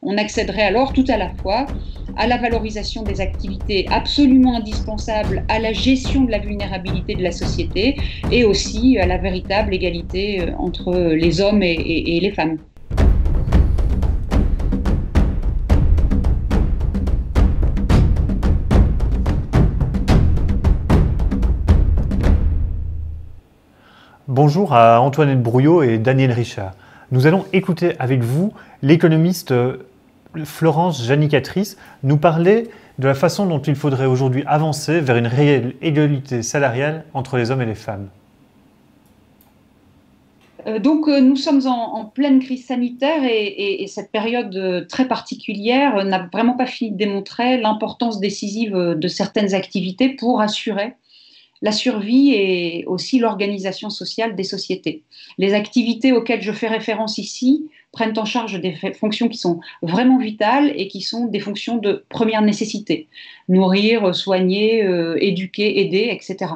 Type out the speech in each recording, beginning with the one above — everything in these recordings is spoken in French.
On accéderait alors tout à la fois à la valorisation des activités absolument indispensables à la gestion de la vulnérabilité de la société et aussi à la véritable égalité entre les hommes et les femmes. Bonjour à Antoinette Brouillot et Daniel Richard. Nous allons écouter avec vous l'économiste Florence Janicatrice nous parler de la façon dont il faudrait aujourd'hui avancer vers une réelle égalité salariale entre les hommes et les femmes. Nous sommes en pleine crise sanitaire et cette période très particulière n'a vraiment pas fini de démontrer l'importance décisive de certaines activités pour assurer la survie et aussi l'organisation sociale des sociétés. Les activités auxquelles je fais référence ici prennent en charge des fonctions qui sont vraiment vitales et qui sont des fonctions de première nécessité. Nourrir, soigner, éduquer, aider, etc.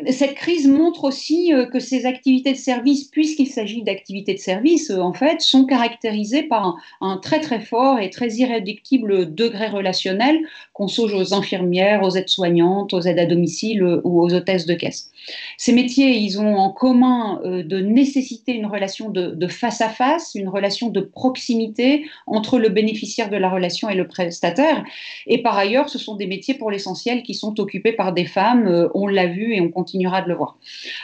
Cette crise montre aussi que ces activités de service, puisqu'il s'agit d'activités de service, en fait, sont caractérisées par un très très fort et très irréductible degré relationnel qu'on songe aux infirmières, aux aides-soignantes, aux aides à domicile ou aux hôtesses de caisse. Ces métiers, ils ont en commun de nécessiter une relation de face à face, une relation de proximité entre le bénéficiaire de la relation et le prestataire. Et par ailleurs, ce sont des métiers pour l'essentiel qui sont occupés par des femmes, on l'a vu et on continuera de le voir.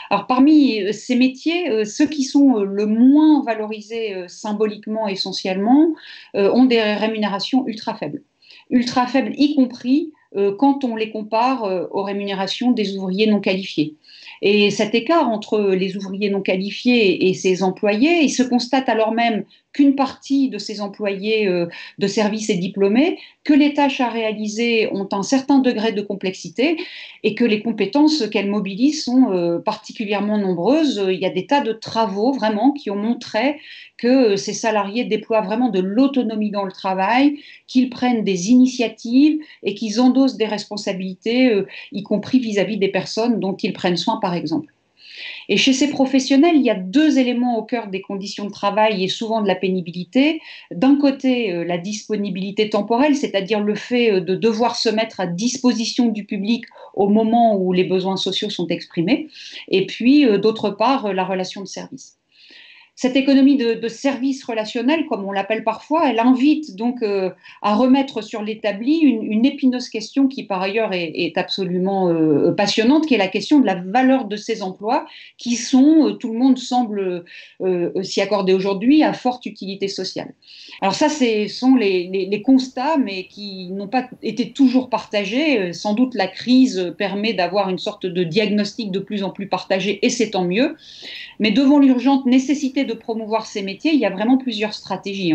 Alors parmi ces métiers, ceux qui sont le moins valorisés symboliquement essentiellement ont des rémunérations ultra faibles. Ultra faibles y compris quand on les compare aux rémunérations des ouvriers non qualifiés. Et cet écart entre les ouvriers non qualifiés et ces employés, il se constate alors même qu'une partie de ces employés de service est diplômée, que les tâches à réaliser ont un certain degré de complexité et que les compétences qu'elles mobilisent sont particulièrement nombreuses. Il y a des tas de travaux vraiment qui ont montré que ces salariés déploient vraiment de l'autonomie dans le travail, qu'ils prennent des initiatives et qu'ils endossent des responsabilités, y compris vis-à-vis des personnes dont ils prennent soin, par exemple. Et chez ces professionnels, il y a deux éléments au cœur des conditions de travail et souvent de la pénibilité. D'un côté, la disponibilité temporelle, c'est-à-dire le fait de devoir se mettre à disposition du public au moment où les besoins sociaux sont exprimés. Et puis, d'autre part, la relation de service. Cette économie de service relationnel, comme on l'appelle parfois, elle invite donc à remettre sur l'établi une épineuse question qui par ailleurs est absolument passionnante, qui est la question de la valeur de ces emplois qui sont, tout le monde semble s'y accorder aujourd'hui, à forte utilité sociale. Alors ça, ce sont les constats, mais qui n'ont pas été toujours partagés. Sans doute la crise permet d'avoir une sorte de diagnostic de plus en plus partagé, et c'est tant mieux. Mais devant l'urgente nécessité de promouvoir ces métiers, il y a vraiment plusieurs stratégies.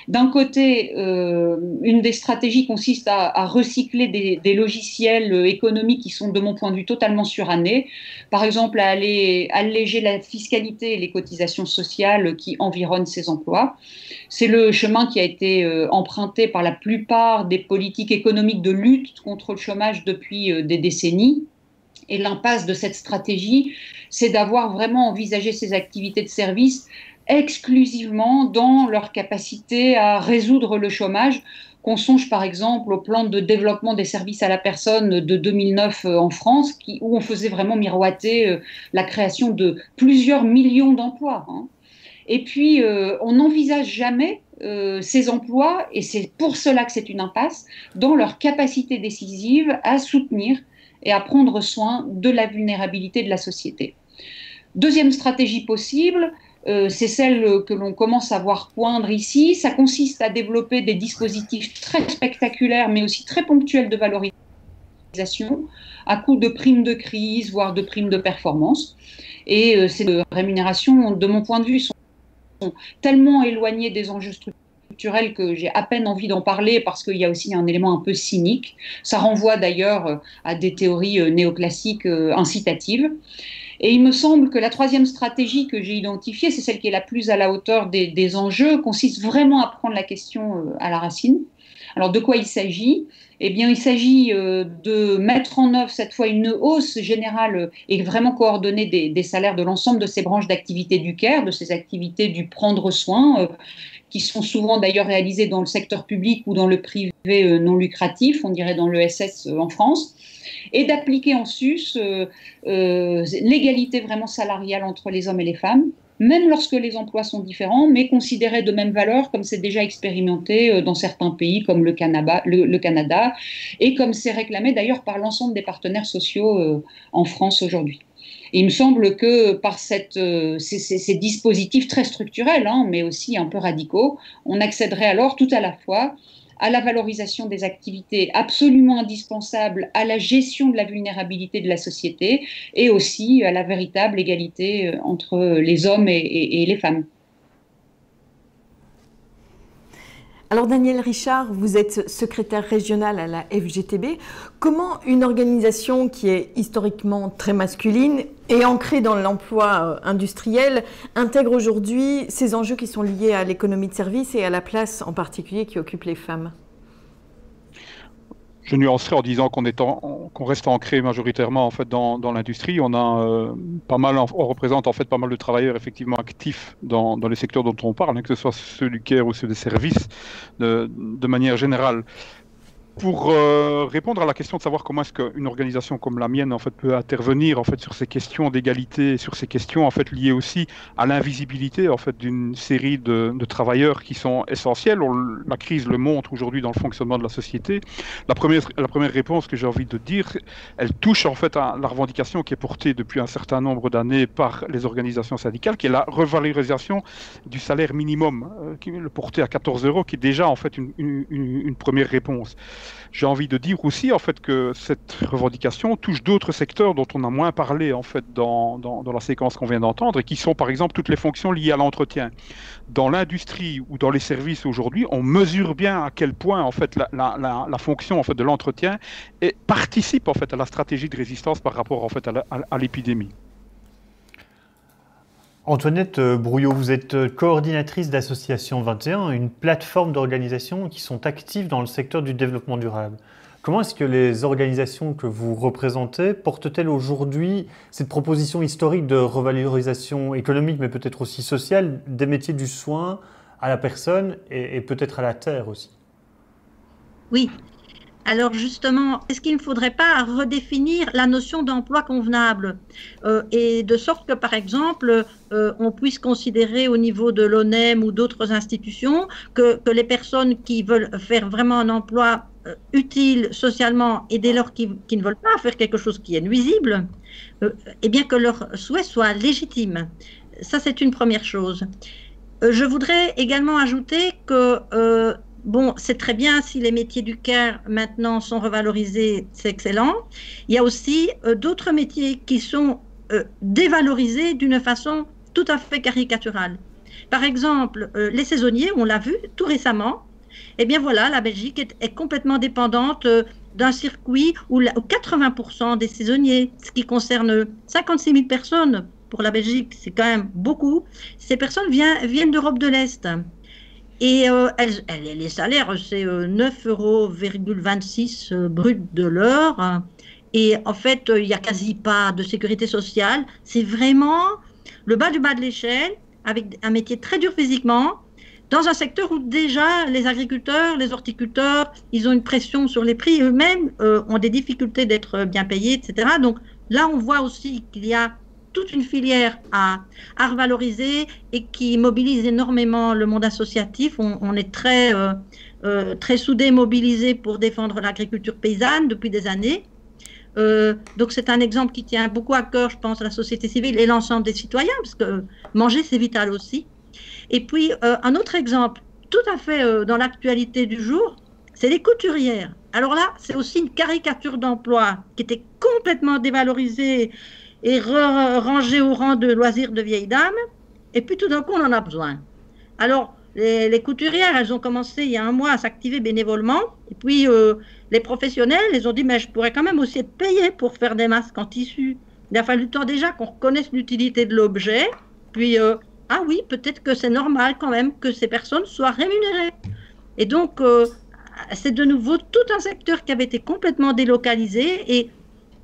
D'un côté, une des stratégies consiste à recycler des logiciels économiques qui sont, de mon point de vue, totalement surannés. Par exemple, à alléger la fiscalité et les cotisations sociales qui environnent ces emplois. C'est le chemin qui a été emprunté par la plupart des politiques économiques de lutte contre le chômage depuis des décennies. Et l'impasse de cette stratégie, c'est d'avoir vraiment envisagé ces activités de service exclusivement dans leur capacité à résoudre le chômage. Qu'on songe par exemple au plan de développement des services à la personne de 2009 en France, où on faisait vraiment miroiter la création de plusieurs millions d'emplois. Et puis, on n'envisage jamais ces emplois, et c'est pour cela que c'est une impasse, dans leur capacité décisive à soutenir et à prendre soin de la vulnérabilité de la société. Deuxième stratégie possible, c'est celle que l'on commence à voir poindre ici. Ça consiste à développer des dispositifs très spectaculaires, mais aussi très ponctuels de valorisation, à coup de primes de crise, voire de primes de performance. Et ces rémunérations, de mon point de vue, sont tellement éloignées des enjeux structurels que j'ai à peine envie d'en parler parce qu'il y a aussi un élément un peu cynique. Ça renvoie d'ailleurs à des théories néoclassiques incitatives. Et il me semble que la troisième stratégie que j'ai identifiée, c'est celle qui est la plus à la hauteur des enjeux, consiste vraiment à prendre la question à la racine. Alors de quoi il s'agit ? Eh bien, il s'agit de mettre en œuvre cette fois une hausse générale et vraiment coordonnée des salaires de l'ensemble de ces branches d'activité du care, de ces activités du prendre soin, qui sont souvent d'ailleurs réalisées dans le secteur public ou dans le privé non lucratif, on dirait dans l'ESS en France, et d'appliquer en sus l'égalité vraiment salariale entre les hommes et les femmes, même lorsque les emplois sont différents, mais considérés de même valeur, comme c'est déjà expérimenté dans certains pays comme le Canada, et comme c'est réclamé d'ailleurs par l'ensemble des partenaires sociaux en France aujourd'hui. Et il me semble que par ces dispositifs très structurels, mais aussi un peu radicaux, on accéderait alors tout à la fois à la valorisation des activités absolument indispensables à la gestion de la vulnérabilité de la société et aussi à la véritable égalité entre les hommes et les femmes. Alors Daniel Richard, vous êtes secrétaire régional à la FGTB. Comment une organisation qui est historiquement très masculine et ancrée dans l'emploi industriel intègre aujourd'hui ces enjeux qui sont liés à l'économie de service et à la place en particulier qui occupe les femmes? Je nuancerai en disant qu'on reste ancré majoritairement en fait dans l'industrie. On a on représente en fait pas mal de travailleurs effectivement actifs dans les secteurs dont on parle, que ce soit ceux du care ou ceux des services, de manière générale. Pour répondre à la question de savoir comment est-ce qu'une organisation comme la mienne en fait peut intervenir en fait sur ces questions d'égalité, sur ces questions en fait liées aussi à l'invisibilité en fait d'une série de travailleurs qui sont essentiels. La crise le montre aujourd'hui dans le fonctionnement de la société. La première réponse que j'ai envie de dire, elle touche en fait à la revendication qui est portée depuis un certain nombre d'années par les organisations syndicales, qui est la revalorisation du salaire minimum, qui est le porté à 14 €, qui est déjà en fait une première réponse. J'ai envie de dire aussi en fait que cette revendication touche d'autres secteurs dont on a moins parlé en fait dans la séquence qu'on vient d'entendre, et qui sont par exemple toutes les fonctions liées à l'entretien. Dans l'industrie ou dans les services aujourd'hui, on mesure bien à quel point en fait la fonction en fait de l'entretien participe en fait à la stratégie de résistance par rapport en fait à l'épidémie. Antoinette Brouillot, vous êtes coordinatrice d'Association 21, une plateforme d'organisations qui sont actives dans le secteur du développement durable. Comment est-ce que les organisations que vous représentez portent-elles aujourd'hui cette proposition historique de revalorisation économique, mais peut-être aussi sociale, des métiers du soin à la personne et peut-être à la terre aussi? Oui. Alors justement, est-ce qu'il ne faudrait pas redéfinir la notion d'emploi convenable et de sorte que, par exemple, on puisse considérer au niveau de l'ONEM ou d'autres institutions que les personnes qui veulent faire vraiment un emploi utile socialement et dès lors qui ne veulent pas faire quelque chose qui est nuisible, eh bien que leur souhait soit légitime. Ça, c'est une première chose. Je voudrais également ajouter que bon, c'est très bien si les métiers du care maintenant sont revalorisés, c'est excellent. Il y a aussi d'autres métiers qui sont dévalorisés d'une façon tout à fait caricaturale. Par exemple, les saisonniers, on l'a vu tout récemment. Eh bien voilà, la Belgique est complètement dépendante d'un circuit où 80% des saisonniers, ce qui concerne 56 000 personnes pour la Belgique, c'est quand même beaucoup. Ces personnes viennent d'Europe de l'Est. Et les salaires, c'est 9,26 € brut de l'heure. Et en fait, il n'y a quasi pas de sécurité sociale. C'est vraiment le bas du bas de l'échelle, avec un métier très dur physiquement, dans un secteur où déjà les agriculteurs, les horticulteurs, ils ont une pression sur les prix eux-mêmes, ont des difficultés d'être bien payés, etc. Donc là, on voit aussi qu'il y a toute une filière à revaloriser et qui mobilise énormément le monde associatif. On est très soudés, mobilisés pour défendre l'agriculture paysanne depuis des années. Donc c'est un exemple qui tient beaucoup à cœur, je pense, à la société civile et l'ensemble des citoyens, parce que manger, c'est vital aussi. Et puis un autre exemple, tout à fait dans l'actualité du jour, c'est les couturières. Alors là, c'est aussi une caricature d'emploi qui était complètement dévalorisée et rangé au rang de loisirs de vieilles dames, et puis tout d'un coup, on en a besoin. Alors, les couturières, elles ont commencé il y a un mois à s'activer bénévolement, et puis les professionnels, ils ont dit, mais je pourrais quand même aussi être payé pour faire des masques en tissu. Il a fallu le temps déjà qu'on reconnaisse l'utilité de l'objet, puis, ah oui, peut-être que c'est normal quand même que ces personnes soient rémunérées. Et donc, c'est de nouveau tout un secteur qui avait été complètement délocalisé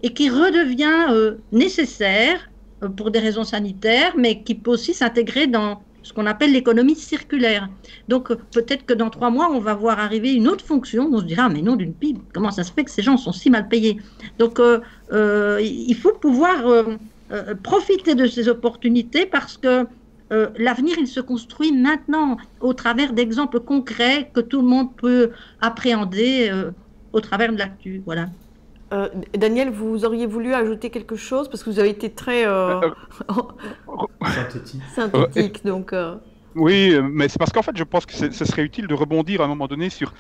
et qui redevient nécessaire pour des raisons sanitaires, mais qui peut aussi s'intégrer dans ce qu'on appelle l'économie circulaire. Donc peut-être que dans 3 mois, on va voir arriver une autre fonction, on se dira, mais non, d'une pipe, comment ça se fait que ces gens sont si mal payés? Donc il faut pouvoir profiter de ces opportunités parce que l'avenir, il se construit maintenant au travers d'exemples concrets que tout le monde peut appréhender au travers de l'actu. Voilà. Daniel, vous auriez voulu ajouter quelque chose parce que vous avez été très synthétique. Donc, Oui, mais c'est parce qu'en fait, je pense que ce serait utile de rebondir à un moment donné sur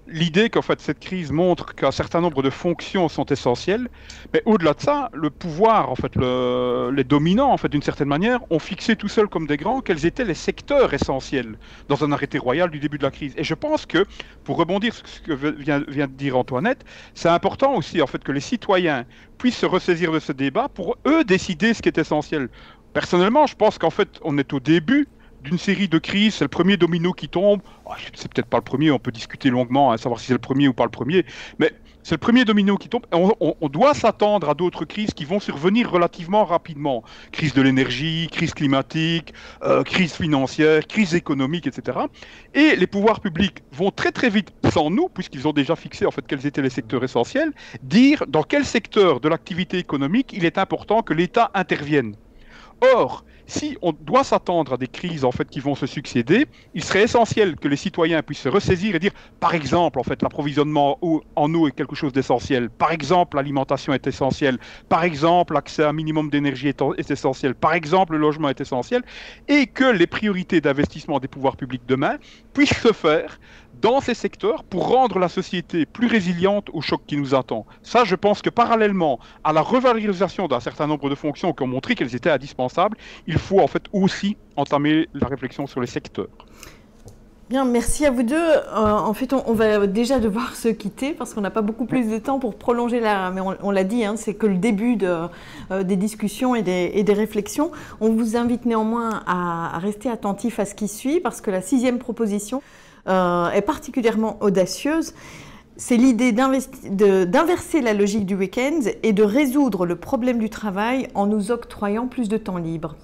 l'idée qu'en fait cette crise montre qu'un certain nombre de fonctions sont essentielles, mais au-delà de ça, le pouvoir, en fait, les dominants, en fait, d'une certaine manière, ont fixé tout seuls comme des grands quels étaient les secteurs essentiels dans un arrêté royal du début de la crise. Et je pense que, pour rebondir sur ce que vient de dire Antoinette, c'est important aussi, en fait, que les citoyens puissent se ressaisir de ce débat pour eux décider ce qui est essentiel. Personnellement, je pense qu'en fait, on est au début d'une série de crises, c'est le premier domino qui tombe. Oh, c'est peut-être pas le premier, on peut discuter longuement à savoir si c'est le premier ou pas le premier, mais c'est le premier domino qui tombe. Et on doit s'attendre à d'autres crises qui vont survenir relativement rapidement. Crise de l'énergie, crise climatique, crise financière, crise économique, etc. Et les pouvoirs publics vont très très vite, sans nous, puisqu'ils ont déjà fixé en fait quels étaient les secteurs essentiels, dire dans quel secteur de l'activité économique il est important que l'État intervienne. Or, si on doit s'attendre à des crises en fait qui vont se succéder, il serait essentiel que les citoyens puissent se ressaisir et dire, par exemple, en fait, l'approvisionnement en eau est quelque chose d'essentiel. Par exemple, l'alimentation est essentielle. Par exemple, l'accès à un minimum d'énergie est essentiel. Par exemple, le logement est essentiel, et que les priorités d'investissement des pouvoirs publics demain puissent se faire dans ces secteurs pour rendre la société plus résiliente au choc qui nous attend. Ça, je pense que parallèlement à la revalorisation d'un certain nombre de fonctions qui ont montré qu'elles étaient indispensables, il faut en fait aussi entamer la réflexion sur les secteurs. Bien, merci à vous deux. En fait, on va déjà devoir se quitter parce qu'on n'a pas beaucoup plus de temps pour prolonger mais on l'a dit, hein, c'est que le début des discussions et des réflexions. On vous invite néanmoins à rester attentif à ce qui suit parce que la 6e proposition est particulièrement audacieuse. C'est l'idée d'inverser la logique du week-end et de résoudre le problème du travail en nous octroyant plus de temps libre.